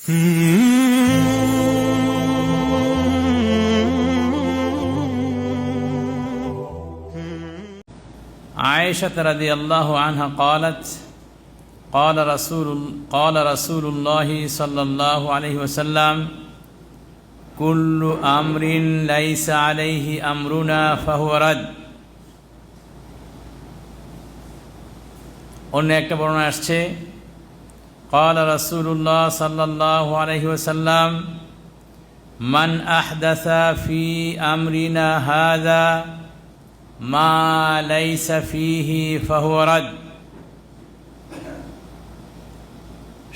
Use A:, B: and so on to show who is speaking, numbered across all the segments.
A: عائشة رضي الله عنها قالت قال رسول الله صلى الله عليه وسلم كل أمر ليس عليه أمرنا فهو رد অন্য একটা বর্ণনা আসছে قال رسول الله صلى الله عليه وسلم من أحدث في أمرنا هذا ما ليس فيه فهو رد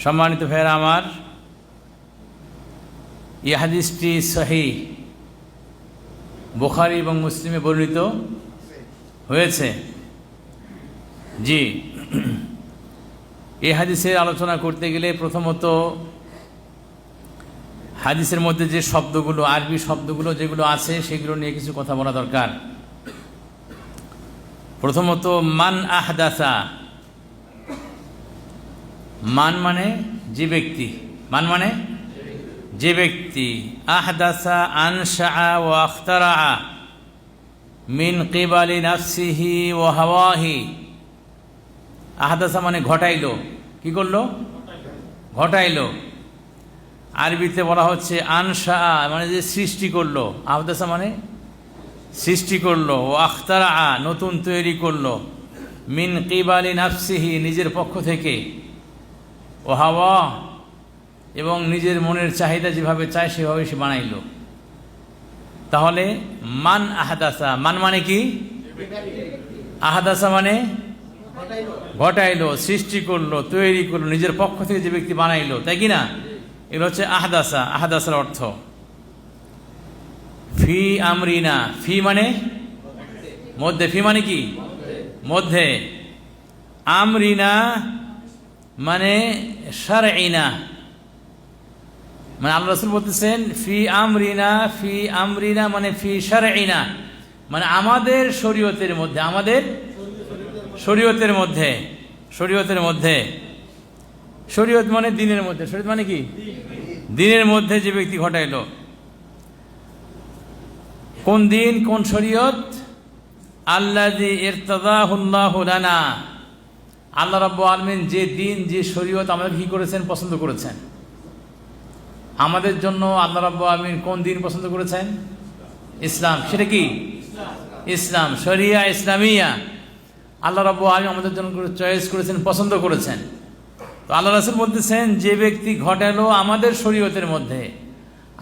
A: সম্মানিত ভাইরা আমার, এই হাদিসটি সহিহ বুখারী এবং মুসলিমে বর্ণিত হয়েছে। জি, এই হাদিসের আলোচনা করতে গেলে প্রথমত হাদিসের মধ্যে যে শব্দগুলো, আরবি শব্দগুলো যেগুলো আছে সেগুলো নিয়ে কিছু কথা বলা দরকার। প্রথমত মান আহদাসা, মান মানে যে ব্যক্তি, মান মানে যে ব্যক্তি, আহদাসা আনশা ওয়া আখতারা মিন কিবালি নাফসিহি ওয়া হাওয়াহি। আহদাসা মানে ঘটাইলো, কি করলো? ঘটাইলো। আরবিতে বলা হচ্ছে আনশা মানে যে সৃষ্টি করলো, আহদাসা মানে সৃষ্টি করলো, ও আখতারা নতুন তৈরি করলো, মিন কিবালি নাফসিহি নিজের পক্ষ থেকে, ও হাওয়া এবং নিজের মনের চাহিদা যেভাবে চায় সেভাবে সে বানাইল। তাহলে মান আহদাসা, মান মানে কি? আহদাসা মানে ঘটাইলো, সৃষ্টি করলো, তৈরি করলো, নিজের পক্ষ থেকে যে ব্যক্তি বানাইলো, তাই কি না? এগুলো হচ্ছে আহদাসা। আহদাসার অর্থ ফি আমরিনা, ফি মানে মধ্যে, ফি মানে কি? মধ্যে। আমরিনা মানে শারঈনা, মানে আল্লাহ রাসূল বলতেছেন ফি আমরিনা, ফি আমরিনা মানে ফি শারঈনা, মানে আমাদের শরীয়তের মধ্যে, আমাদের শরীয়তের মধ্যে, শরীয়তের মধ্যে, শরীয়ত মানে দ্বীনের মধ্যে, শরীয়ত মানে কি? দ্বীনের মধ্যে যে ব্যক্তি ঘটাইলো। কোন দিন, কোন শরীয়ত? আল্লাযী ইরতাদাহুল্লাহু লানা, আল্লাহ রাব্বুল আলামিন যে দিন, যে শরীয়ত আমাদের কি করেছেন? পছন্দ করেছেন। আমাদের জন্য আল্লাহ রাব্বুল আলামিন কোন দিন পছন্দ করেছেন? ইসলাম। সেটা কি? ইসলাম, শরিয়া ইসলামিয়া আল্লাহ রাব্বুল আলামিন আমাদের জন্য চয়েস করেছেন, পছন্দ করেছেন। তো আল্লাহ রাসূল বলতেছেন যে ব্যক্তি ঘটালো আমাদের শরীয়তের মধ্যে,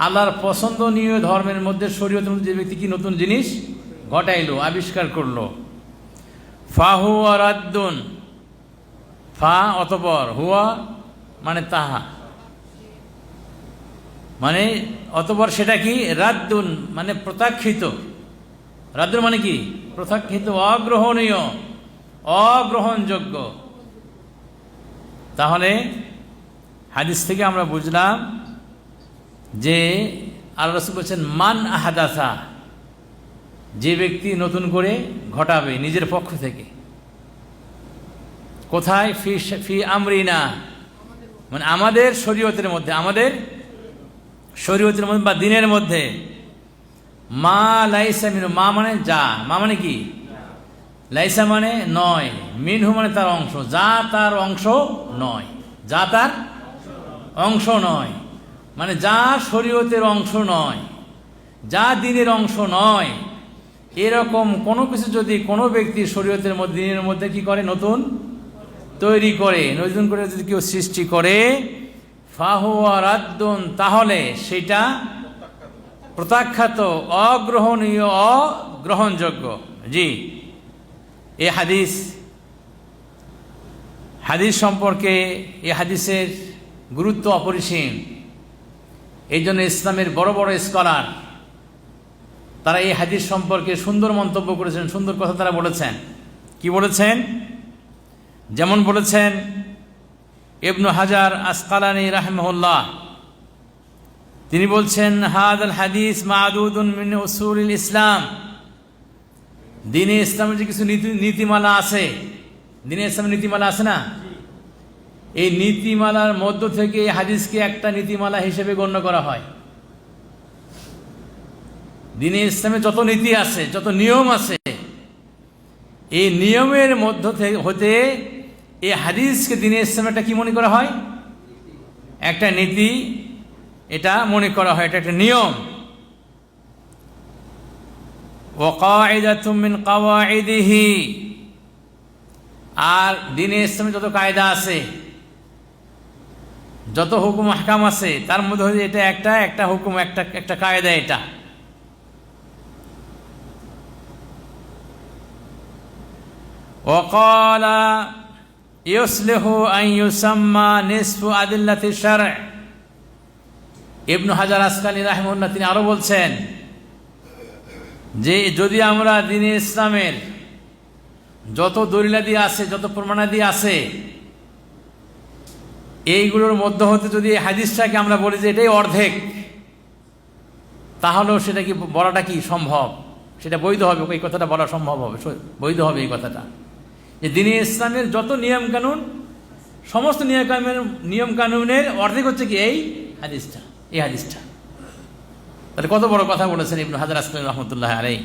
A: আল্লাহর পছন্দনীয় ধর্মের মধ্যে, শরীয়তের মধ্যে যে ব্যক্তি কি নতুন জিনিস ঘটাইলো, আবিষ্কার করলো, ফাহুয়া রাদ্দুন, ফা অতঃপর, হুয়া মানে তাহা, মানে অতঃপর সেটা কি? রাদ্দুন মানে প্রত্যাখ্যিত। রাদ্দুন মানে কি? প্রত্যাখ্যিত, অগ্রহণীয়, অগ্রহণযোগ্য। তাহলে হাদিস থেকে আমরা বুঝলাম যে আল্লাহ রাসূল বলেছেন মান আহাদাসা, যে ব্যক্তি নতুন করে ঘটাবে নিজের পক্ষ থেকে। কোথায়? ফি আমরিনা মানে আমাদের শরীয়তের মধ্যে, আমাদের শরীয়তের মধ্যে বা দ্বীনের মধ্যে। মা লাইসা মিনহু, মা মানে যা, মা মানে কি? লাইসা মানে নয়, মিনহু মানে তার অংশ, যা তার অংশ নয়, যা তার অংশ নয়, মানে যা শরীয়তের অংশ নয়, যা দ্বীনের অংশ নয়, এরকম কোনো কিছু যদি কোনো ব্যক্তি শরীয়তের মধ্যে, দ্বীনের মধ্যে কি করে? নতুন তৈরি করে, নতুন করে যদি কেউ সৃষ্টি করে, ফাহুয়া রাদ্দুন তাহলে সেটা প্রত্যাখ্যাত, অগ্রহণীয়, অগ্রহণযোগ্য। জি, এই হাদিস সম্পর্কে, এই হাদিসের গুরুত্ব অপরিসীম। এই জন্য ইসলামের বড় বড় স্কলার তারা এই হাদিস সম্পর্কে সুন্দর মন্তব্য করেছেন, সুন্দর কথা তারা বলেছেন। কি বলেছেন? যেমন বলেছেন ইবনু হাজার আসকালানী রাহিমাহুল্লাহ, তিনি বলছেন হাদাল হাদিস মা'দুদুন মিন উসুলিল ইসলাম, দ্বীনে ইসলামের যে কিছু নীতিমালা আছে, দ্বীনে ইসলামের নীতিমালা আছে না, এই নীতিমালার মধ্য থেকে এই হাদিসকে একটা নীতিমালা হিসেবে গণ্য করা হয়। দ্বীনে ইসলামে যত নীতি আছে, যত নিয়ম আছে, এই নিয়মের মধ্য থেকে হতে এই হাদিসকে দ্বীনে ইসলামে একটা কি মনে করা হয়? একটা নীতি, এটা মনে করা হয়, এটা একটা নিয়ম। ওয়াকাইদাতুম মিন কাওয়াইদিহি, আর দ্বীনে ইসলামে যত কায়দা আছে, যত হুকুম আহকাম আছে, তার মধ্যে হচ্ছে এটা একটা হুকুম, একটা কায়দা। এটা ওয়াকালা ইউসলিহু আন ইউসাম্মা নিসফু আদিল্লাতি শারঈ। ইবনে হাজার আসকালী রাহিমাহুল্লাহ তিনি আরো বলছেন যে যদি আমরা দ্বীনে ইসলামের যত দলিলাদি আছে, যত প্রমাণাদি আছে, এইগুলোর মধ্য হতে যদি এই হাদিসটাকে আমরা বলি যে এটাই অর্ধেক, তাহলেও সেটা কি বলাটা কি সম্ভব? সেটা বৈধ হবে, এই কথাটা বলা সম্ভব হবে, বৈধ হবে এই কথাটা, যে দ্বীনে ইসলামের যত নিয়ম কানুন, সমস্ত নিয়ম কানুনের অর্ধেক হচ্ছে কি এই হাদিসটা। তাহলে কত বড় কথা বলেছেন ইবনে হাজার আসকালী রহমতুল্লাহ আলাইহি।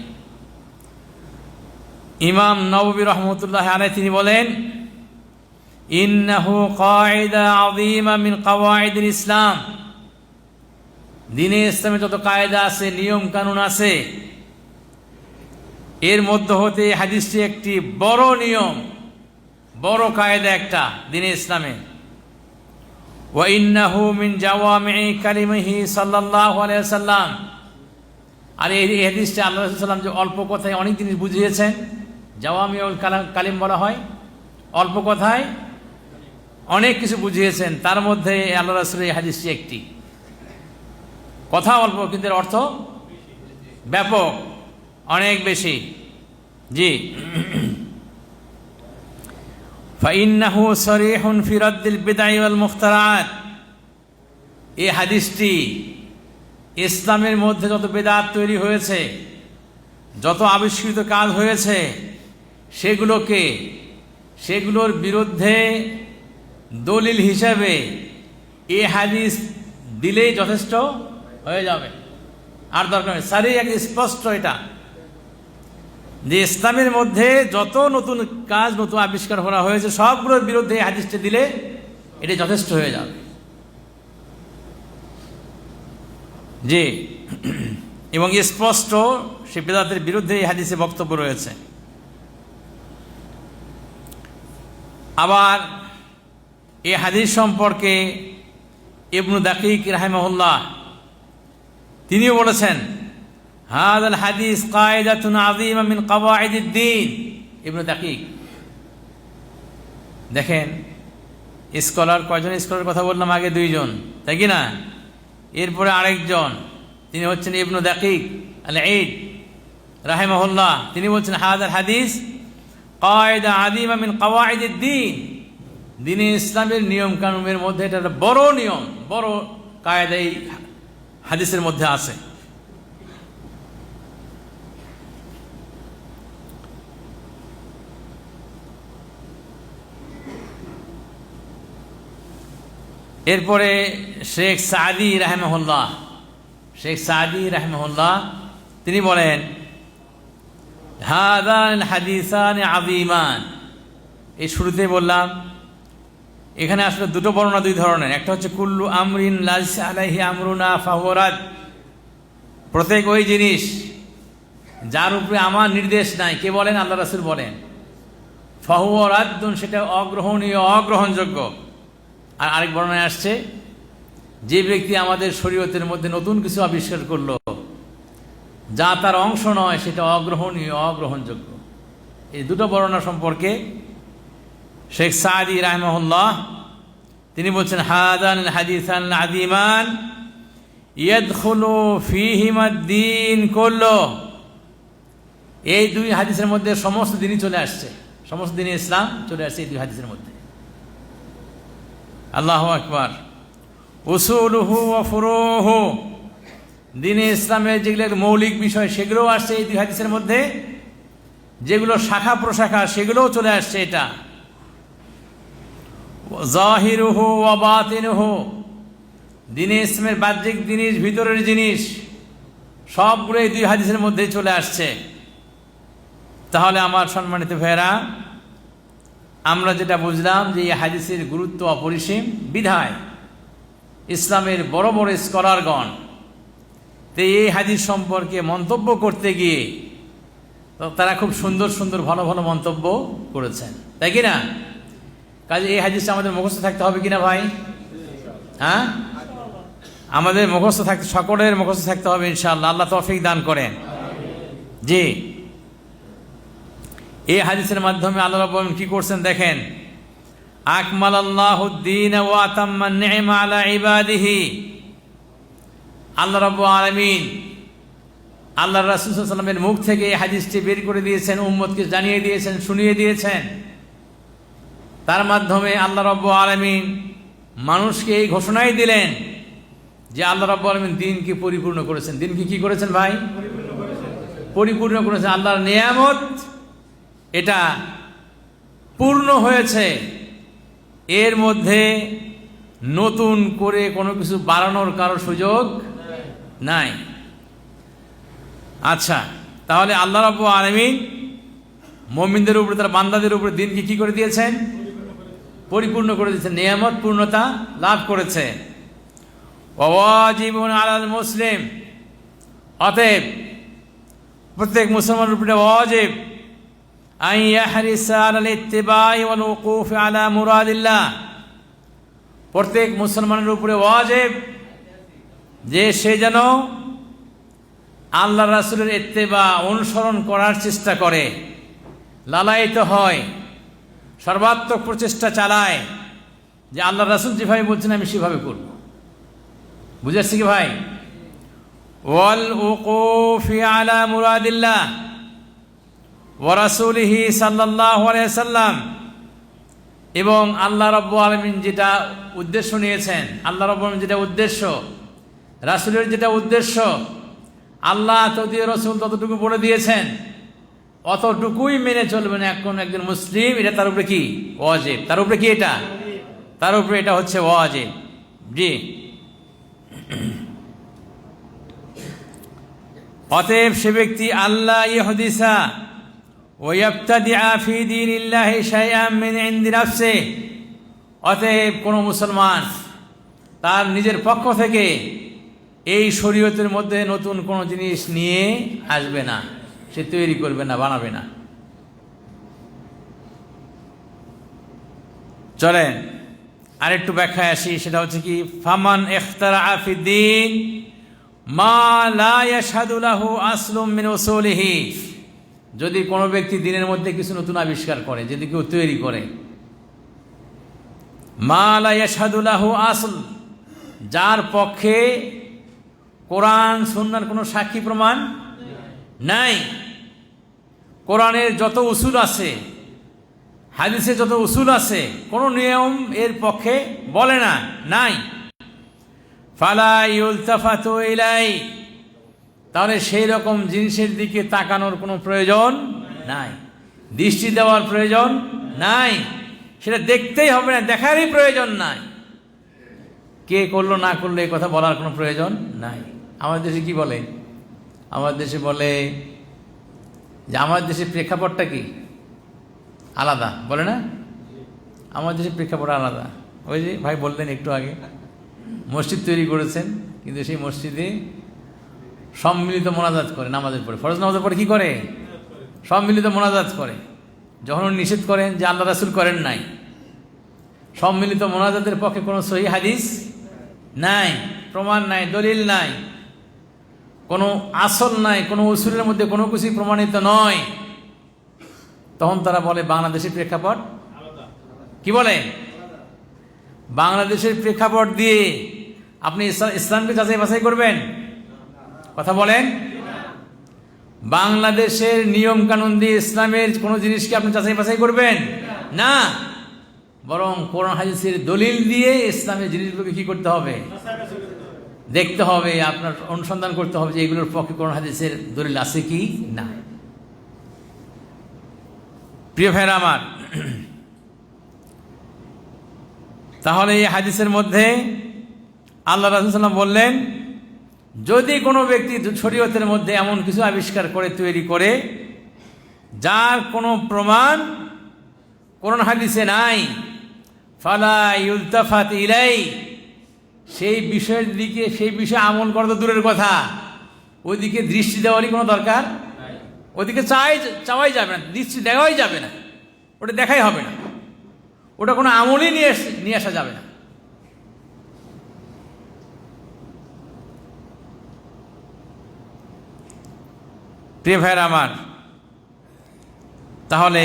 A: ইমাম নববী রহমতুল্লাহ আলাইহি তিনি বলেন, ইন্নাহু কায়দা আযীমা মিন কাওয়াইদিল ইসলাম। দ্বীনে ইসলামে যত কায়দা আছে, নিয়ম কানুন আছে, এর মধ্যে হতে হাদিসটি একটি বড় নিয়ম, বড় কায়দা একটা দ্বীনে ইসলামে। ওয়া ইন্নাহু মিন জাওয়ামি'i কালিমিহি সাল্লাল্লাহু আলাইহি ওয়াসাল্লাম। আর এই হাদিসটা আল্লাহ রাসূল সাল্লাল্লাহু আলাইহি ওয়াসাল্লাম যে অল্প কথায় অনেক জিনিস বুঝিয়েছেন, জাওয়ামিউল কালিম বলা হয়, অল্প কথায় অনেক কিছু বুঝিয়েছেন, তার মধ্যে আল্লাহ রাসূলের এই হাদিসটি একটি। কথা অল্প কিন্তু এর অর্থ ব্যাপক, অনেক বেশি। জি, ফাইন্নাহু সরিহুন ফি রাদ্দিল বিদআ ওয়াল মুখতারাত। এই হাদিসটি ইসলামের মধ্যে যত বেদাত তৈরি হয়েছে, যত আবিষ্কৃত কাজ হয়েছে, সেগুলোর বিরুদ্ধে দলিল হিসাবে এই হাদিস দিলেই যথেষ্ট হয়ে যাবে, আর দরকার নেই। সারি এক স্পষ্ট এটা যে ইসলামের মধ্যে যত নতুন কাজ, নতুন আবিষ্কার করা হয়েছে, সবগুলোর বিরুদ্ধে এই হাদিসটা দিলে এটা যথেষ্ট হয়ে যাবে। জি, এবং স্পষ্ট সে বেদাতের বিরুদ্ধে এই হাদিসে বক্তব্য রয়েছে। আবার এই হাদিস সম্পর্কে ইবনু দাকিক রাহিমাহুল্লাহ তিনিও বলেছেন, হাযাল হাদিস কায়দাতুন আযীমা মিন কাওয়াইদিদ দ্বীন। ইবনু দাকিক, দেখেন স্কলার কয়জন স্কলার কথা বললাম আগে? দুইজন, তাই কি না? এরপরে আরেকজন, তিনি হচ্ছেন ইবনু দাকিক আল ঈদ রাহিমাহুল্লাহ। তিনি বলছেন হাযাল হাদিস কায়দা আযীমা মিন কাওয়াইদিদ দ্বীন। দ্বীনে ইসলামের নিয়ম কানুনের মধ্যে এটা একটা বড় নিয়ম, বড় কায়দা এই হাদিসের মধ্যে আছে। এরপরে শেখ সাদি রাহিমাহুল্লাহ তিনি বলেন, হাযান হাদিসান আযীমান। এই শুরুতে বললাম এখানে আসলে দুটো বর্ণনা, দুই ধরনের। একটা হচ্ছে কুল্লু আমরিন লাইসা আলাইহি আমরুনা ফাহুয়া রাদ। প্রত্যেক ওই জিনিস যার উপরে আমার নির্দেশ নাই, কে বলেন? আল্লাহ রাসূল বলেন, ফাহুয়া রাদ্দুন, সেটা অগ্রহণীয়, অগ্রহণযোগ্য। আর আরেক বর্ণনায় আসছে, যে ব্যক্তি আমাদের শরীয়তের মধ্যে নতুন কিছু আবিষ্কার করলো, যা তার অংশ নয়, সেটা অগ্রহণীয়, অগ্রহণযোগ্য। এই দুটো বর্ণনা সম্পর্কে শেখ সাদি রাহিমাহুল্লাহ তিনি বলছেন, হাযান হাদিসান আযীমান ইয়াদখুলু ফীহিমা দ্বীন কুল্লু। এই দুই হাদিসের মধ্যে সমস্ত দিনই চলে আসছে, সমস্ত দিনই ইসলাম চলে আসছে এই দুই হাদিসের মধ্যে। আল্লাহু আকবার। উসুলুহু ওয়া ফুরুহু, দ্বীনে ইসলামের যেগুলো মৌলিক বিষয় সেগুলোও আসছে এই দুই হাদিসের মধ্যে, যেগুলো শাখা প্রশাখা সেগুলোও চলে আসছে এটা। জাহিরুহু ওয়া বাতিনুহু, দ্বীনে ইসলামের বাহ্যিক জিনিস, ভিতরের জিনিস সবগুলো এই দুই হাদিসের মধ্যেই চলে আসছে। তাহলে আমার সম্মানিত ভাইয়েরা, আমরা যেটা বুঝলাম যে এই হাদিসের গুরুত্ব অপরিসীম, বিধায় ইসলামের বড় বড় স্কলারগণ তো এই হাদিস সম্পর্কে মন্তব্য করতে গিয়ে তারা খুব সুন্দর সুন্দর ভালো ভালো মন্তব্য করেছেন, তাই কি না? কাজে এই হাদিসটা আমাদের মুখস্থ থাকতে হবে কিনা ভাই? হ্যাঁ, আমাদের মুখস্থ থাকতে, সকলের মুখস্থ থাকতে হবে ইনশাআল্লাহ। আল্লাহ তৌফিক দান করেন। জি, এই হাদিসের মাধ্যমে আল্লাহ রাব্বুল আলামিন কি করছেন দেখেন, আকমালাল্লাহু দ্দীন ওয়া আতাম্মান নি'মা আলা ইবাদিহি। আল্লাহ রাব্বুল আলামিন আল্লাহর রাসূল সাল্লাল্লাহু আলাইহি ওয়াসাল্লামের মুখ থেকে এই হাদিসটি বের করে দিয়েছেন, উম্মতকে জানিয়ে দিয়েছেন, শুনিয়ে দিয়েছেন। তার মাধ্যমে আল্লাহ রাব্বুল আলামিন মানুষকে এই ঘোষণাই দিলেন যে আল্লাহ রাব্বুল আলামিন দ্বীনকে পরিপূর্ণ করেছেন। দ্বীনকে কি করেছেন ভাই? পরিপূর্ণ করেছেন। আল্লাহর নিয়ামত এটা পূর্ণ হয়েছে, এর মধ্যে নতুন করে কোনো কিছু বাড়ানোর কারো সুযোগ নাই। আচ্ছা, তাহলে আল্লাহ রাব্বুল আলামিন মুমিনদের উপরে, তার বান্দাদের উপরে দ্বীনকে কি করে দিয়েছেন? পরিপূর্ণ করে দিয়েছেন, নিয়ামত পূর্ণতা লাভ করেছে। ওয়াজিবুন আলাল মুসলিম, অতএব প্রত্যেক মুসলমানের উপরে ওয়াজিব আন ইয়াহরিসা আলাল ইত্তিবাই ওয়াল উকুফ আলা মুরাদিল্লাহ, প্রত্যেক মুসলমানের উপরে ওয়াজিব যে সে যেন আল্লাহ রাসূলের ইত্তিবা, অনুসরণ করার চেষ্টা করে, লালায়িত হয়, সর্বাত্মক প্রচেষ্টা চালায় যে আল্লাহ রাসূল যেভাবে বলছেন আমি সেভাবে করব। বুঝে আসছে কি ভাই? ওয়াল উকুফ আলা মুরাদিল্লাহ ওয়া রাসূলিহি সাল্লাল্লাহু আলাইহি ওয়াসাল্লাম, এবং আল্লাহ রাব্বুল আলামিন যেটা উদ্দেশ্য নিয়েছেন, আল্লাহ রাব্বুল আলামিন যেটা উদ্দেশ্য, রাসূলের যেটা উদ্দেশ্য, আল্লাহ তদীয় রাসূল ততটুকু বলে দিয়েছেন, অতটুকুই মেনে চলবেন একজন মুসলিম। এটা তার উপরে কি? ওয়াজিব। তার উপরে কি? এটা তার উপরে এটা হচ্ছে ওয়াজিব। জি, অতএব সে ব্যক্তি আল্লাহ ইহদিসা ওয়া ইয়াবতাদিআ ফি দীনিল্লাহি শাইআন মিন ইনদি নাফসিহি, অতএব কোনো মুসলমান তার নিজের পক্ষ থেকে এই শরীয়তের মধ্যে নতুন কোনো জিনিস নিয়ে আসবে না, সে তৈরি করবে না, বানাবে না। চলেন আরেকটু ব্যাখ্যায় আসি, সেটা হচ্ছে কি, ফামান ইখতারা ফিদ্দীন মা লা ইয়াশহাদু লাহু আসলুম মিন উসুলিহি, যদি কোনো ব্যক্তি দ্বীনের মধ্যে কিছু নতুন আবিষ্কার করে, যদি কেউ তৈরি করে, মা লা ইয়াশহাদু লাহু আসল, যার পক্ষে কোরআন সুন্নাহর কোনো সাক্ষী প্রমাণ নাই, কোরআনের যত উসুল আছে, হাদিসে যত উসুল আছে, কোনো নিয়ম এর পক্ষে বলে না, নাই, ফালা ইউলতাফাতু ইলাই, তাহলে সেই রকম জিনিসের দিকে তাকানোর কোনো প্রয়োজন নাই, দৃষ্টি দেওয়ার প্রয়োজন নাই, সেটা দেখতেই হবে না, দেখারই প্রয়োজন নাই, কে করলো না করলো এই কথা বলার কোনো প্রয়োজন নাই। আমাদের দেশে কি বলে? আমাদের দেশে বলে যে আমাদের দেশের প্রেক্ষাপটটা কি আলাদা, বলে না? আমাদের দেশের প্রেক্ষাপট আলাদা। ওই যে ভাই বললেন একটু আগে, মসজিদ তৈরি করেছেন, কিন্তু সেই মসজিদে সম্মিলিত মোনাজাত করে, নামাজের পরে, ফরজ নামাজের পরে কি করে? সম্মিলিত মোনাজাত করে। যখন উনি নিষেধ করেন যে আল্লাহ রাসূল করেন নাই, সম্মিলিত মোনাজাতের পক্ষে কোনো সহিহ হাদিস নাই, প্রমাণ নাই, দলিল নাই, কোনো আসল নাই, কোনো উসুলের মধ্যে কোনো কিছুই প্রমাণিত নয়, তখন তারা বলে বাংলাদেশের প্রেক্ষাপট কি বলে? বাংলাদেশের প্রেক্ষাপট দিয়ে আপনি ইসলামকে যাচাই বাছাই করবেন? কথা বলেন। বাংলাদেশের নিয়ম কানুন দিয়ে ইসলামের কোনো জিনিসকে আপনি যাচাই বাছাই করবেন না, বরং কোরআন হাদিসের দলিল দিয়ে ইসলামের জিনিসগুলোকে কি করতে হবে? দেখতে হবে, আপনার অনুসন্ধান করতে হবে যে এগুলোর পক্ষে কোরআন হাদিসের দলিল আছে কি না। প্রিয় ভাইরা আমার, তাহলে এই হাদিসের মধ্যে আল্লাহ রাসূল সাল্লাল্লাহু আলাইহি ওয়াসাল্লাম বললেন, যদি কোনো ব্যক্তি শরীয়তের মধ্যে এমন কিছু আবিষ্কার করে তৈরি করে যার কোনো প্রমাণ কোরআন হাদিসে নাই, ফালা ইউলতাফাত ইলাই, সেই বিষয়ের দিকে, সেই বিষয়ে আমল করা তো দূরের কথা, ওইদিকে দৃষ্টি দেওয়ারই কোনো দরকার, ওইদিকে চাওয়াই যাবে না, দৃষ্টি দেওয়াই যাবে না, ওটা দেখাই হবে না, ওটা কোনো আমলই নিয়ে আসা যাবে না। প্রিয় ভাইয়েরা আমার, তাহলে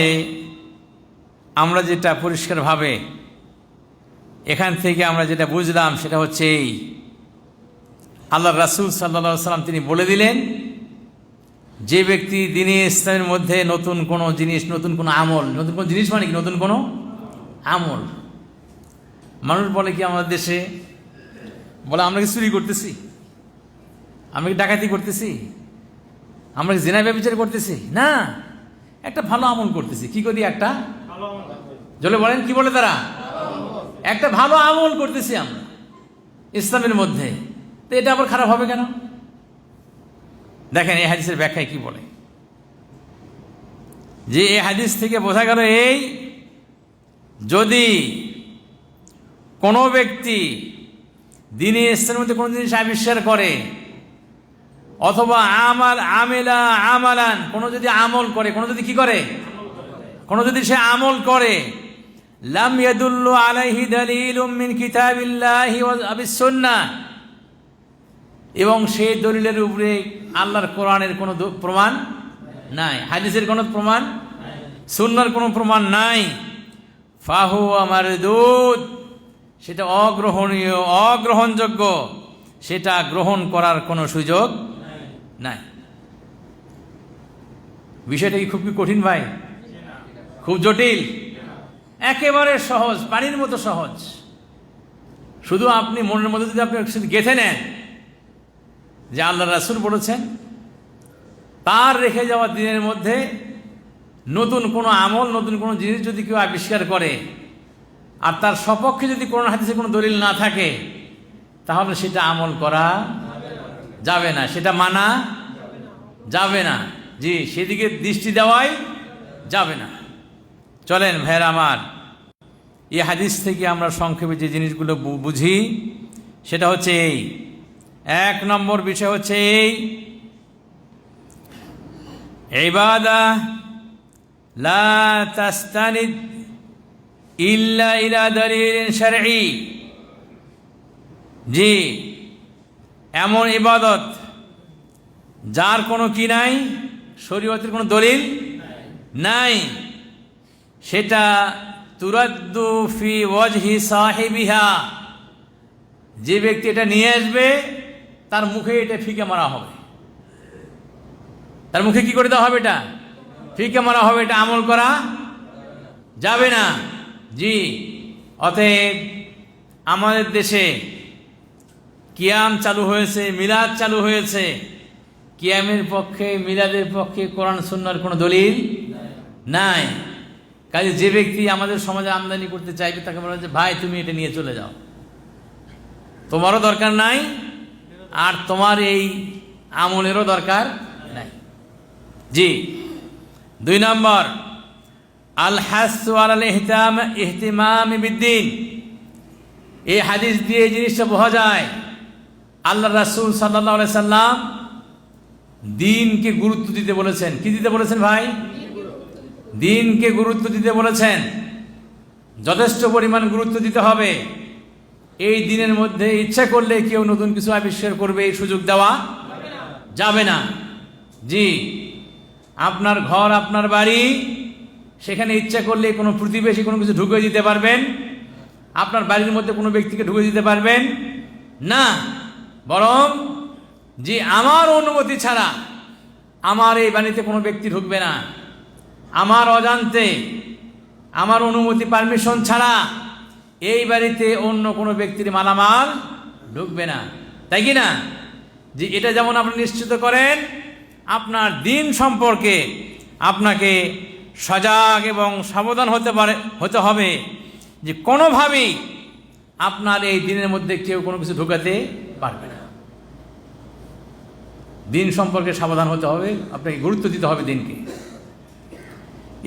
A: আমরা যেটা পরিষ্কারভাবে এখান থেকে আমরা যেটা বুঝলাম সেটা হচ্ছে এই, আল্লাহ রাসূল সাল্লাল্লাহু আলাইহি ওয়াসাল্লাম তিনি বলে দিলেন, যে ব্যক্তি দ্বীনে ইসলামের মধ্যে নতুন কোনো জিনিস, নতুন কোনো আমল, নতুন কোনো জিনিস মানে কি নতুন কোনো আমল। মানুষ বলে কি আমাদের দেশে, বলে আমরা কি চুরি করতেছি, আমরা কি ডাকাতি করতেছি, আমরা কি জিনা ব্যভিচার করতেছি, না, একটা ভালো আমল করতেছি। কি করি? একটা জলে বলেন, কি বলে তারা? একটা ভালো আমল করতেছি আমরা ইসলামের মধ্যে, তো এটা আবার খারাপ হবে কেন? দেখেন এই হাদিসের ব্যাখ্যায় কি বলে, যে এই হাদিস থেকে বোঝা গেল এই, যদি কোনো ব্যক্তি দ্বীনে ইসলামের মধ্যে কোনো জিনিস আবিষ্কার করে, অথবা আমালান, কোনো যদি আমল করে, কোনো যদি কি করে, কোনো যদি সে আমল করে, লাম ইয়াদুল্লু আলাইহি দালিলুম মিন কিতাবিল্লাহি ওয়া আবিস সুন্নাহ, এবং সেই দলিলের উপরে আল্লাহর কোরআনের কোনো প্রমাণ নাই, হাদিসের কোনো প্রমাণ, সুন্নাহর কোনো প্রমাণ নাই, ফাহুয়া মারদুদ, সেটা অগ্রহণীয়, অগ্রহণযোগ্য, সেটা গ্রহণ করার কোনো সুযোগ নাই। বিষয়টা কি খুব কঠিন ভাই? খুব জটিল? একেবারে সহজ, পানির মতো সহজ। শুধু আপনি মনের মধ্যে যদি আপনি গেঁথে নেন যে আল্লাহ রাসূল বলেছেন, তার রেখে যাওয়া দিনের মধ্যে নতুন কোনো আমল, নতুন কোনো জিনিস যদি কেউ আবিষ্কার করে, আর তার সপক্ষে যদি কোরআন হাদিসে কোনো দলিল না থাকে, তাহলে সেটা আমল করা যাবে না, সেটা মানা যাবে না, জি, সেদিকে দৃষ্টি দেওয়াই যাবে না। চলেন ভাইয়েরা আমার, এই হাদিস থেকে আমরা সংক্ষেপে যে জিনিসগুলো বুঝি সেটা হচ্ছে এই, এক নম্বর বিষয় হচ্ছে এই, ইবাদা লা তাস্তানিদ ইল্লা ইলা দালিলিন শারঈ, জি, এমন ইবাদত যার কোনো কি নাই, শরীয়তের কোনো দলিল নাই, সেটা তুরাদ্দু ফি ওয়াজহি সাহিবিহা, যে ব্যক্তি এটা নিয়ে আসবে তার মুখে এটা ফিকে মারা হবে, তার মুখে কি করে দেওয়া হবে? এটা ফিকে মারা হবে, এটা আমল করা যাবে না। জি, অতএব আমাদের দেশে কিয়াম চালু হয়েছে, মিলাদ চালু হয়েছে, কিয়ামের পক্ষে, মিলাদের পক্ষে কোরআন সুন্নাহর কোনো দলিল নাই। কাজে যে ব্যক্তি আমাদের সমাজে আমদানি করতে চাইবে তাকে বলা যে ভাই তুমি এটা নিয়ে চলে যাও, তোমারও দরকার নাই, আর তোমার এই আমলেরও দরকার নাই। জি, দুই নম্বর, আল হাসু আলাল ইহতিমাম বিদ্দিন, এই হাদিস দিয়ে এই জিনিসটা বোঝা যায় আল্লাহ রাসূল সাল্লাল্লাহু আলাইহি সাল্লাম দ্বীনকে গুরুত্ব দিতে বলেছেন। কি দিতে বলেছেন ভাই? দ্বীনকে গুরুত্ব দিতে বলেছেন, যথেষ্ট পরিমাণ গুরুত্ব দিতে হবে। এই দিনের মধ্যে ইচ্ছা করলে কেউ নতুন কিছু আবিষ্কার করবে, এই সুযোগ দেওয়া যাবে না। জি, আপনার ঘর, আপনার বাড়ি, সেখানে ইচ্ছা করলে কোনো প্রতিবেশী কোনো কিছু ঢুকিয়ে দিতে পারবেন? আপনার বাড়ির মধ্যে কোনো ব্যক্তিকে ঢুকিয়ে দিতে পারবেন না, বরং জি, আমার অনুমতি ছাড়া আমার এই বাড়িতে কোনো ব্যক্তি ঢুকবে না, আমার অজান্তে, আমার অনুমতি, পারমিশন ছাড়া এই বাড়িতে অন্য কোনো ব্যক্তির মালামাল ঢুকবে না, তাই কি না? যে এটা যেমন আপনি নিশ্চিত করেন, আপনার দ্বীন সম্পর্কে আপনাকে সজাগ এবং সাবধান হতে হবে যে কোনোভাবেই আপনার এই দিনের মধ্যে কেউ কোনো কিছু ঢোকাতে পারবে না। দিন সম্পর্কে সাবধান হতে হবে, আপনাকে গুরুত্ব দিতে হবে দিনকে।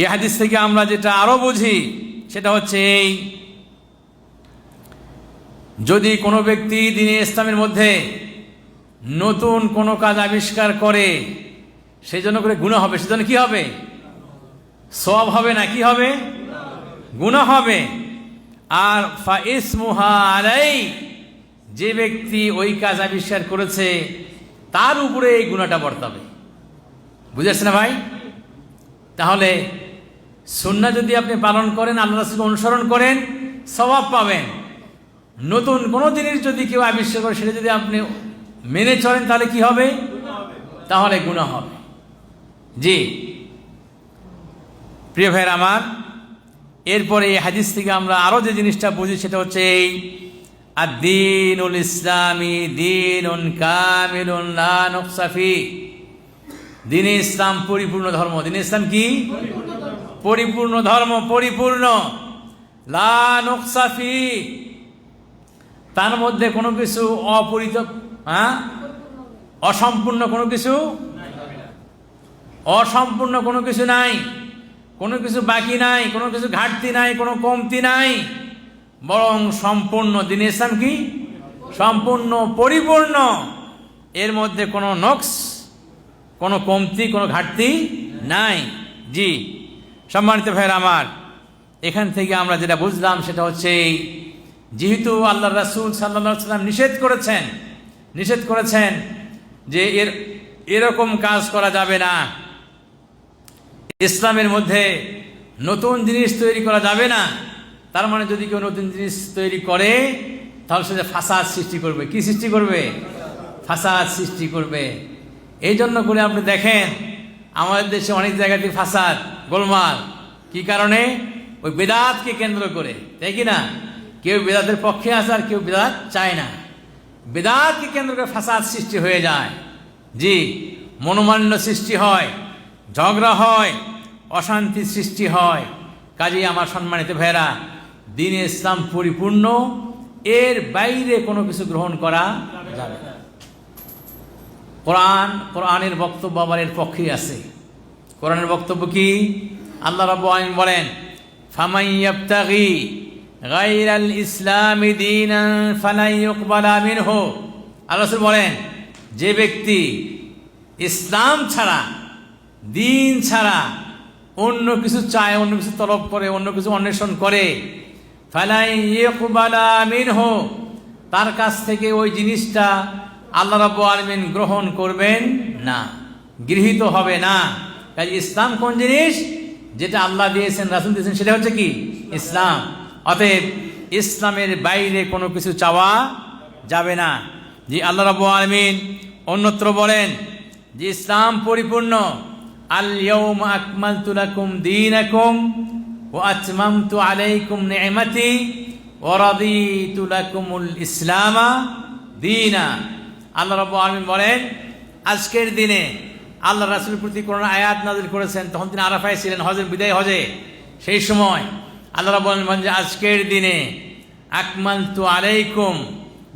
A: এই হাদিস থেকে আমরা যেটা আরো বুঝি সেটা হচ্ছে এই, যদি কোনো ব্যক্তি দ্বীনে ইসলামের মধ্যে নতুন কোনো কাজ আবিষ্কার করে, সেজন্য করে গুনাহ হবে, সেজন্য কি হবে? সওয়াব হবে না, কি হবে? গুনাহ হবে। আর ফাইসমুহা আলাই, যে ব্যক্তি ওই কাজ আবিষ্কার করেছে তার উপরে এই গুনাহটা বর্তাবে। বুঝেছেন না ভাই? তাহলে সুন্নাহ যদি আপনি পালন করেন, আল্লাহ রাসূলকে অনুসরণ করেন, সওয়াব পাবেন। নতুন কোনো জিনিস যদি কেউ আবিষ্কার করে সেটা যদি আপনি মেনে চলেন তাহলে কি হবে? তাহলে গুনাহ হবে। জি প্রিয় ভাইয়ের আমার, এরপরে এই হাদিস থেকে আমরা আরো যে জিনিসটা বুঝি সেটা হচ্ছে এই, আদ-দীনুল ইসলামী দীনুন কামিলুন লা নুকসা ফি। দ্বীনে ইসলাম পরিপূর্ণ ধর্ম। দ্বীনে ইসলাম কি? পরিপূর্ণ ধর্ম, পরিপূর্ণ। লা নুকসা ফি, তার মধ্যে কোনো কিছু অসম্পূর্ণ কোনো কিছু, অসম্পূর্ণ কোনো কিছু নাই, কোনো কিছু বাকি নাই, কোনো কিছু ঘাটতি নাই, কোনো কমতি নাই, বরং সম্পূর্ণ। দ্বীনে ইসলাম কি? সম্পূর্ণ, পরিপূর্ণ। এর মধ্যে কোনো নকশ, কোনো কমতি, কোনো ঘাটতি নাই। জি সম্মানিত ভাইয়ের আমার, এখান থেকে আমরা যেটা বুঝলাম সেটা হচ্ছে, যেহেতু আল্লাহ রাসূল সাল্লাল্লাহু আলাইহি ওয়াসাল্লাম নিষেধ করেছেন যে এরকম কাজ করা যাবে না, ইসলামের মধ্যে নতুন জিনিস তৈরি করা যাবে না, তার মানে যদি কেউ নতুন জিনিস তৈরি করে তাহলে সে ফাসাদ সৃষ্টি করবে। কি সৃষ্টি করবে? ফাসাদ সৃষ্টি করবে। এই জন্য করে আপনি দেখেন আমাদের দেশে অনেক জায়গাতে ফাসাদ, গোলমাল। কি কারণে? ওই বেদাতকে কেন্দ্র করে, তাই কি না? কেউ বেদাতের পক্ষে আসে আর কেউ বেদাত চায় না। বেদাতকে কেন্দ্র করে ফাসাদ সৃষ্টি হয়ে যায়। জি মনোমালিন্য সৃষ্টি হয়, ঝগড়া হয়, অশান্তি সৃষ্টি হয়। কাজেই আমার সম্মানিত ভাইয়েরা, দ্বীনে ইসলাম পরিপূর্ণ, এর বাইরে কোনো কিছু গ্রহণ করা যাবে না। কোরআনের বক্তব্য আবার এর পক্ষেই আছে। কোরআনের বক্তব্য কি? আল্লাহ রাব্বুল আলামিন বলেন, ফামান ইয়াবতাগি গায়রাল ইসলামি দীনান ফালান ইউকবালা মিনহু। আল্লাহ রাসূল বলেন, যে ব্যক্তি ইসলাম ছাড়া, দিন ছাড়া অন্য কিছু চায়, অন্য কিছু তলব করে, অন্য কিছু অন্বেষণ করে, ফালান ইউকবালা মিনহু, তার কাছ থেকে ওই জিনিসটা আল্লাহ রাব্বুল আলামিন গ্রহণ করবেন না, গৃহীত হবে না। কাজে ইসলাম কোন জিনিস? যেটা আল্লাহ দিয়েছেন, রাসূল দিয়েছেন, সেটা হচ্ছে কি? ইসলাম। অতএব ইসলামের বাইরে কোনো কিছু চাওয়া যাবে না। যে আল্লাহ রাব্বুল আলামিন অন্যত্র বলেন যে ইসলাম পরিপূর্ণ, আল ইয়াউমা আকমালতু লাকুম দীনাকুম ওয়া আতমামতু আলাইকুম নি'মাতি ওয়া রাদিতু লাকুমুল ইসলামা দীনা। আল্লাহ রাব্বুল আলামিন বলেন, আজকের দিনে আল্লাহ রাসূলের প্রতি কোরআন আয়াত নাযিল করেছেন, তখন তিনি আরাফায় ছিলেন, হজের বিদায় হজে। সেই সময় আল্লাহ রাব্বুল আলামিন বলেন যে আজকের দিনে আকমালতু আলাইকুম,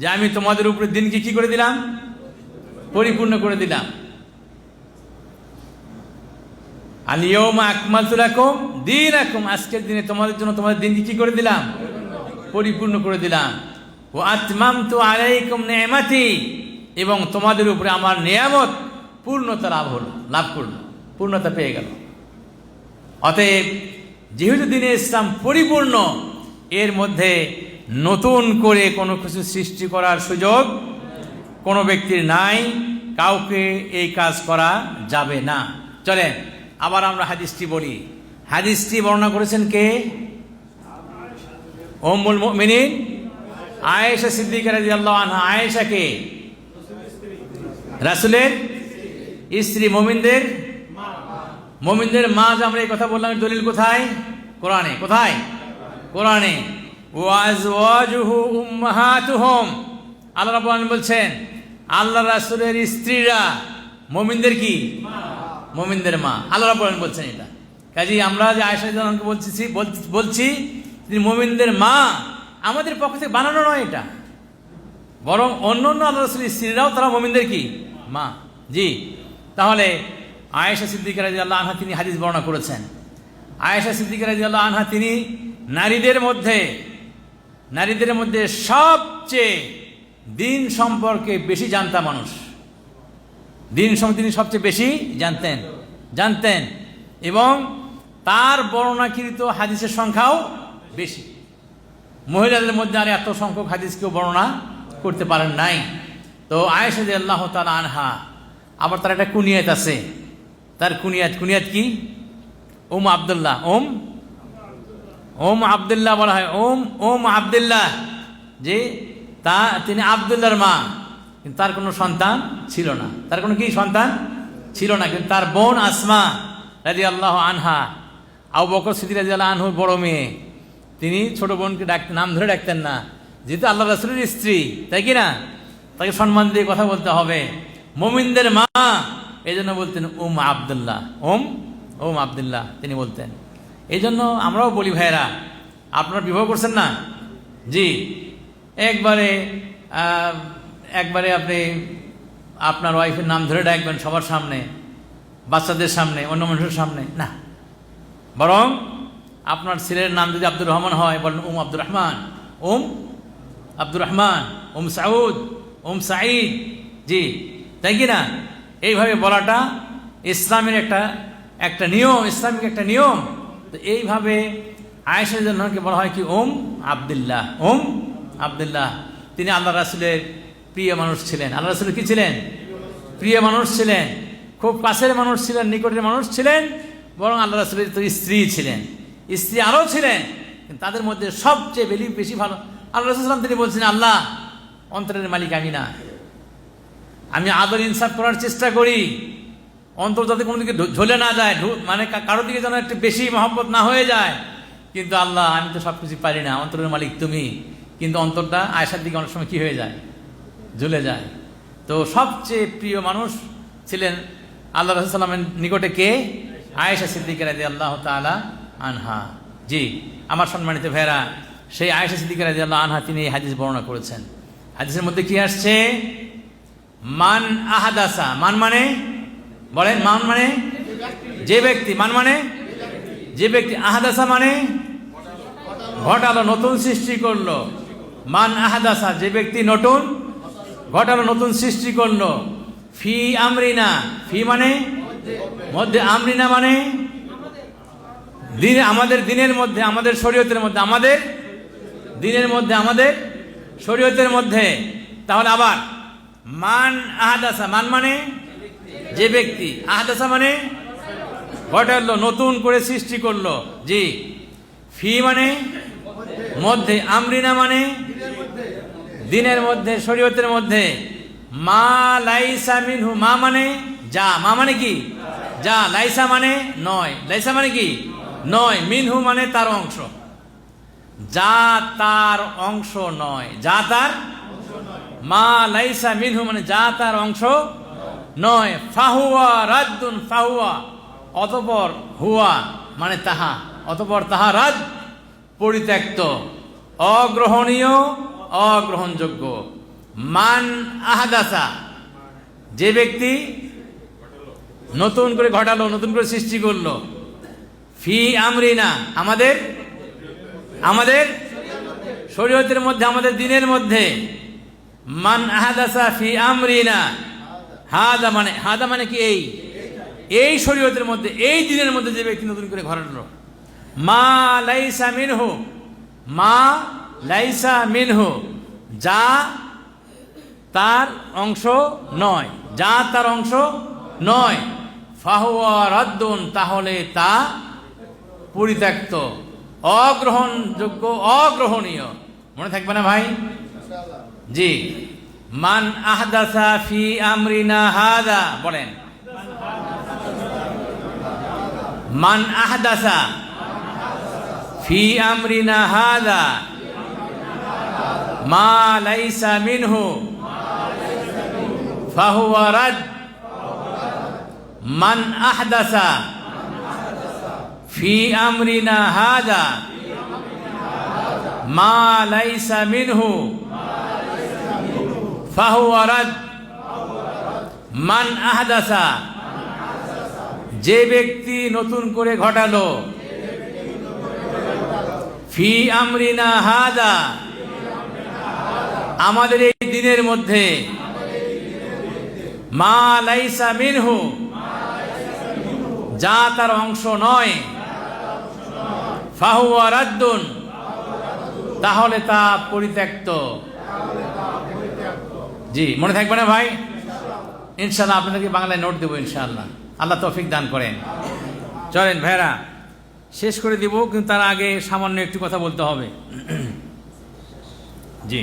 A: যে আমি তোমাদের উপরে দিনকে কি করে দিলাম? পরিপূর্ণ করে দিলাম। আল ইয়াউমা আকমালতু লাকুম দীনাকুম, আজকের দিনে তোমাদের জন্য তোমাদের দিনকে কি করে দিলাম? পরিপূর্ণ করে দিলাম। ওয়া আতমামতু আলাইকুম নি'মাতি, এবং তোমাদের উপরে আমার নিয়ামত পূর্ণতা লাভ করলো, পূর্ণতা পেয়ে গেল। অতএব যেহেতু দ্বীনে ইসলাম পরিপূর্ণ, এর মধ্যে নতুন করে কোনো কিছু সৃষ্টি করার সুযোগ কোনো ব্যক্তির নাই, কাউকে এই কাজ করা যাবে না। চলেন আবার আমরা হাদিসটি বলি। হাদিসটি বর্ণনা করেছেন কে? উম্মুল মুমিনিন আয়েশা সিদ্দিকা রাদিয়াল্লাহু আনহা। আয়েশা কে? রাসূলের স্ত্রী, মুমিনদের মা। যে আমরা এই কথা বললাম, দলিল কোথায়? কোরআনে। কোথায়? কোরআনে। ওয়া আজওয়াজুহু উম্মাহাতুহুম, আল্লাহ রাব্বুল আলামিন বলছেন আল্লাহ রাসূলের স্ত্রীরা মুমিনদের কি? মুমিনদের মা। আল্লাহ রাব্বুল আলামিন বলছেন এটা। কাজেই আমরা যে আয়েশা রাদিয়াল্লাহু আনহাকে বলছি তিনি মুমিনদের মা, আমাদের পক্ষ থেকে বানানো নয় এটা, বরং অন্য অন্য আল্লাহ রাসূলের স্ত্রীরাও তারা মুমিনদের কি মা। জি, তাহলে আয়েশা সিদ্দিকা রাদিয়াল্লাহু আনহা তিনি হাদিস বর্ণনা করেছেন। আয়েশা সিদ্দিকা রাদিয়াল্লাহু আনহা তিনি নারীদের মধ্যে সবচেয়ে দিন সম্পর্কে বেশি জানতা মানুষ। দিন সম্পর্কে তিনি সবচেয়ে বেশি জানতেন এবং তার বর্ণনাকৃত হাদিসের সংখ্যাও বেশি। মহিলাদের মধ্যে আর এত সংখ্যক হাদিস কেউ বর্ণনা করতে পারেন নাই। তো আয়েশা রাদিয়াল্লাহু তাআলা আনহা, আবার তার একটা কুনিয়াত আছে। তার কুনিয়াত কি? আব্দুল্লাহ, আব্দুল্লাহ বলা হয়। আব্দুল্লাহ, যে তিনি আব্দুল্লাহর মা, কিন্তু তার কোনো সন্তান ছিল না। তার কোনো কি সন্তান ছিল না, কিন্তু তার বোন আসমা রাদিয়াল্লাহু আনহা, আবু বকর সিদ্দিক রাদিয়াল্লাহু আনহুর বড় মেয়ে, তিনি ছোট বোনকে নাম ধরে ডাকতেন না, যেহেতু আল্লাহ রাসূলের স্ত্রী, তাই কি না, তাকে সম্মান দিয়ে কথা বলতে হবে। মুমিনদের মা, এই জন্য বলতেন আব্দুল্লাহ, আব্দুল্লাহ তিনি বলতেন। এই জন্য আমরাও বলি ভাইয়েরা, আপনারা বিবাহ করছেন না? জি, একবারে আপনি আপনার ওয়াইফের নাম ধরে ডাকবেন সবার সামনে, বাচ্চাদের সামনে, অন্য মানুষের সামনে না, বরং আপনার ছেলের নাম যদি আব্দুর রহমান হয়, বলেন আব্দুর রহমান, আব্দুর রহমান, সাউদ, সাঈদ। জি, তাই কি না? এইভাবে বলাটা ইসলামের একটা নিয়ম, ইসলামিক একটা নিয়ম। তো এইভাবে আয়েশা রাদিয়াল্লাহু বলা হয় কি আব্দুল্লাহ, আব্দুল্লাহ। তিনি আল্লাহ রাসূলের প্রিয় মানুষ ছিলেন। আল্লাহ রাসূলের কি ছিলেন? প্রিয় মানুষ ছিলেন, খুব কাছের মানুষ ছিলেন, নিকটের মানুষ ছিলেন, বরং আল্লাহ রাসূলের তো স্ত্রী ছিলেন, স্ত্রী আরও ছিলেন, কিন্তু তাদের মধ্যে সবচেয়ে বেশি ভালো আল্লাহ রাসূল সাল্লাল্লাহু আলাইহি ওয়াসাল্লাম। তিনি বলছেন, আল্লাহ, অন্তরের মালিক আমি না, আমি আদর ইনসাফ করার চেষ্টা করি, অন্তর যাতে কোনো দিকে ঝলে না যায়, মানে কারোর দিকে যেন একটু বেশি মহব্বত না হয়ে যায়। কিন্তু আল্লাহ, আমি তো সব কিছু পারি না, অন্তরের মালিক তুমি। কিন্তু অন্তরটা আয়েশার দিকে অনেক সময় কি হয়ে যায়, ঝুলে যায়। তো সবচেয়ে প্রিয় মানুষ ছিলেন আল্লাহ রাসূল সাল্লাল্লাহু আলাইহি ওয়াসাল্লামের নিকটে কে? আয়েশা সিদ্দিকা রাদিয়াল্লাহু তাআলা আনহা। জি, আমার সম্মানিত ভাইরা, সেই আয়েশা সিদ্দিকা রাদিয়াল্লাহু আনহা তিনি এই হাদিস বর্ণনা করেছেন। হাদিসের মধ্যে কি আসছে? মান আহাদাসা, মান মানে বলেন, মান মানে যে ব্যক্তি, মান মানে যে ব্যক্তি, আহাদাসা মানে ঘটালো, নতুন সৃষ্টি করলো। মান আহাদাসা, যে ব্যক্তি নতুন ঘটালো, নতুন সৃষ্টি করলো। ফি আমরিনা, ফি মানে মধ্যে, আমরিনা মানে দিন, আমাদের দিনের মধ্যে, আমাদের শরীয়তের মধ্যে, আমাদের দিনের মধ্যে, আমাদের শরীয়তের মধ্যে। তাহলে আবার মান আহাদাসা, মান মানে যে ব্যক্তি, আহাদাসা মানে ঘটালো, নতুন করে সৃষ্টি করলো। জি, ফি মানে মধ্যে, আমরিনা মানে দিনের মধ্যে, শরীয়তের মধ্যে। মা লাইসা মিনহু, মা মানে যা, মা মানে কি যা, লাইসা মানে নয়, লাইসা মানে কি নয়, মিনহু মানে তার অংশ, যা তার অংশ নয়, যা তার, মা লাইসা মিনহু মানে যা তার অংশ নয়। ফাহুয়া রাদ্দুন, ফাহুয়া অতঃপর, হুয়া মানে তাহা, অতঃপর তাহা, রাদ পরিত্যক্ত, অগ্রহণীয়, অগ্রহণযোগ্য। মান আহাদাসা, যে ব্যক্তি নতুন করে ঘটালো, নতুন করে সৃষ্টি করলো। ফি আমরিনা, আমাদের শরীয়তের মধ্যে, আমাদের দিনের মধ্যে। মান আহাদাসা ফি আমরিনা, হাদা মানে কি এই শরীয়তের মধ্যে, এই দিনের মধ্যে যে ব্যক্তি নতুন করে ঘটালো। মা লাইসা মিনহু, মা লাইসা মিনহু, যা তার অংশ নয়, যা তার অংশ নয়। ফাহুয়া রাদ্দুন, তাহলে তা পরিত্যক্ত, অগ্রহণযোগ্য, অগ্রহণীয়। মনে থাকবে না ভাই? জি, মান আহদাসা ফি আমরিনা হাদা, বলেন মান আহদাসা ফি আমরিনা হাদা মা লাইসা মিনহু ফাহুয়া রাদ। মান আহদাসা ফি আমরিনা হাদা মা লাইসা মিনহু ফাহুয়া রাদ। মান আহদাসা, যে ব্যক্তি নতুন করে ঘটালো, ফি আমরিনা হাদা, আমাদের এই দিনের মধ্যে, মা লাইসা মিনহু, যা তার অংশ নয়, ফাহুয়া রাদ্দুন, তাহলে তা পরিত্যক্ত। জি, মনে থাকবে না ভাই? ইনশাআল্লাহ আপনাদেরকে বাংলায় নোট দেবো ইনশাআল্লাহ, আল্লাহ তৌফিক দান করেন। চলেন ভাইরা, শেষ করে দিব, কিন্তু তার আগে সামান্য একটু কথা বলতে হবে। জি।